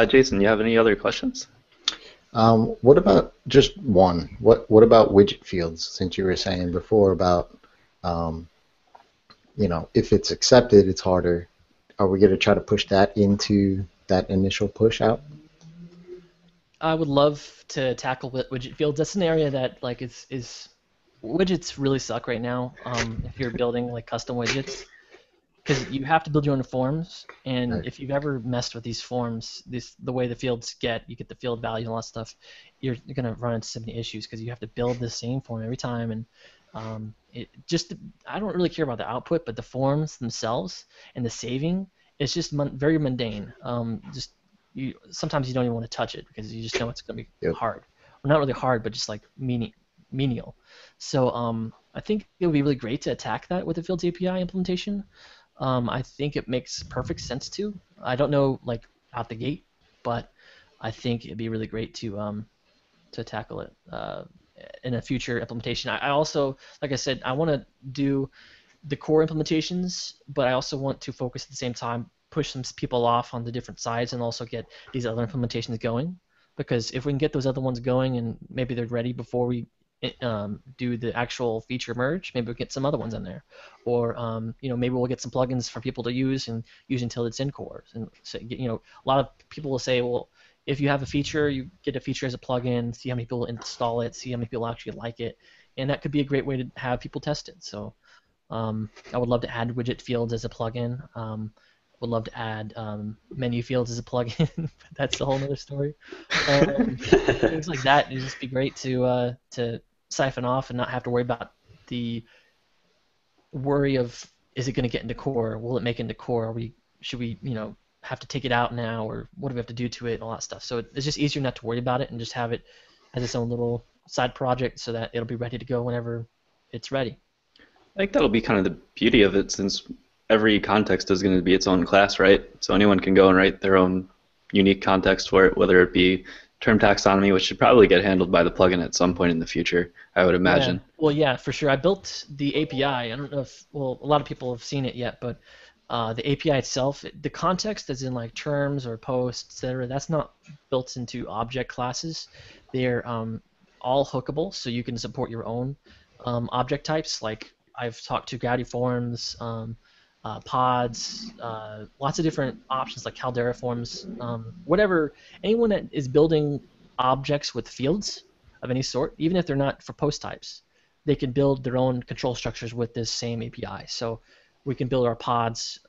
Speaker 1: Jason, you have any other questions?
Speaker 2: What about just one? What about widget fields? Since you were saying before about, if it's accepted, it's harder. Are we going to try to push that into that initial push out?
Speaker 4: I would love to tackle widget fields. That's an area that is widgets really suck right now. If you're building like custom widgets, because you have to build your own forms, and
Speaker 2: Right.
Speaker 4: if you've ever messed with these forms, the way the fields you get the field value and all that stuff, you're gonna run into so many issues because you have to build the same form every time, and I don't really care about the output, but the forms themselves and the saving, it's just very mundane. Sometimes you don't even want to touch it because you just know it's gonna be hard. Well, not really hard, but just like menial. So I think it would be really great to attack that with the Fields API implementation. I think it makes perfect sense to. I don't know like out the gate, but I think it'd be really great to tackle it in a future implementation. I also, like I said, I want to do the core implementations, but I also want to focus at the same time, push some people off on the different sides, and also get these other implementations going. Because if we can get those other ones going and maybe they're ready before we do the actual feature merge, maybe we'll get some other ones in there, or maybe we'll get some plugins for people to use and use until it's in core. And so, a lot of people will say, well, if you have a feature, you get a feature as a plugin, see how many people install it, see how many people actually like it, and that could be a great way to have people test it. So I would love to add widget fields as a plugin. Would love to add menu fields as a plugin, but that's a whole other story. Things like that, it'd just be great to siphon off and not have to worry about the worry of, is it going to get into core? Will it make it into core? Should we have to take it out now, or what do we have to do to it and all that stuff? So it's just easier not to worry about it and just have it as its own little side project so that it'll be ready to go whenever it's ready.
Speaker 1: I think that'll be kind of the beauty of it, since every context is going to be its own class, right? So anyone can go and write their own unique context for it, whether it be term taxonomy, which should probably get handled by the plugin at some point in the future, I would imagine.
Speaker 4: Yeah. Well, yeah, for sure. I built the API. I don't know if, a lot of people have seen it yet, but the API itself, the context as in like terms or posts, etc., that's not built into object classes. They're all hookable, so you can support your own object types. Like I've talked to Gravity Forms, pods, lots of different options like Caldera Forms, whatever. Anyone that is building objects with fields of any sort, even if they're not for post types, they can build their own control structures with this same API. So we can build our pods,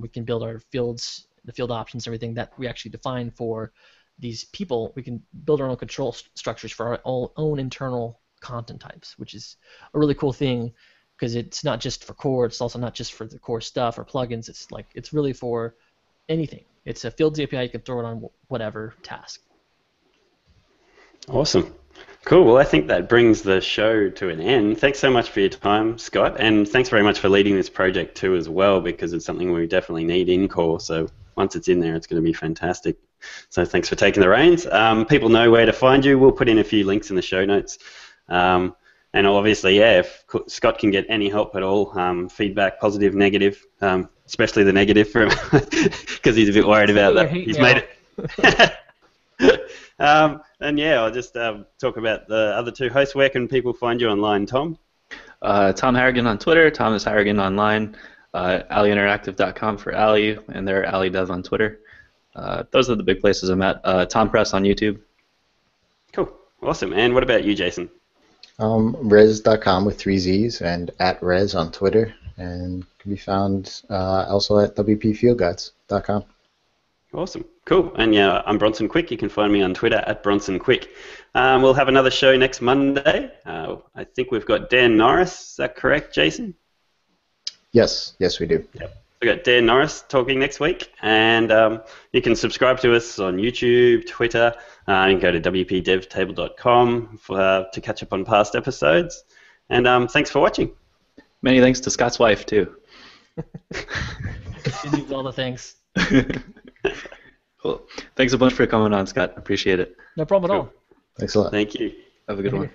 Speaker 4: we can build our fields, the field options, everything that we actually define for these people. We can build our own control structures for our own internal content types, which is a really cool thing, because it's not just for core, it's also not just for the core stuff or plugins. It's really for anything. It's a fields API. You can throw it on whatever task.
Speaker 3: Awesome. Cool. Well, I think that brings the show to an end. Thanks so much for your time, Scott, and thanks very much for leading this project too as well, because it's something we definitely need in core. So once it's in there, it's going to be fantastic. So thanks for taking the reins. People know where to find you. We'll put in a few links in the show notes. And obviously, yeah, if Scott can get any help at all, feedback, positive, negative, especially the negative, because he's a bit worried about that. He's made it. And yeah, I'll just talk about the other two hosts. Where can people find you online, Tom?
Speaker 1: Tom Harrigan on Twitter, Thomas Harrigan online, AliInteractive.com for Ali, and they're AliDev on Twitter. Those are the big places I'm at. Tom Press on YouTube.
Speaker 3: Cool. Awesome. And what about you, Jason?
Speaker 2: Res.com with 3 Z's, and @Res on Twitter, and can be found also at WPFieldGuides.com.
Speaker 3: Awesome. Cool. And yeah, I'm Bronson Quick. You can find me on Twitter @BronsonQuick. We'll have another show next Monday. I think we've got Dan Norris. Is that correct, Jason?
Speaker 2: Yes, we do.
Speaker 3: Yep. We've got Dan Norris talking next week, and you can subscribe to us on YouTube, Twitter. You can go to wpdevtable.com to catch up on past episodes. And thanks for watching.
Speaker 1: Many thanks to Scott's wife, too.
Speaker 4: She needs all the thanks.
Speaker 1: Cool. Thanks a bunch for coming on, Scott. Appreciate it.
Speaker 4: No problem at
Speaker 3: Cool.
Speaker 4: all.
Speaker 2: Thanks a lot.
Speaker 3: Thank you.
Speaker 1: Have a good one.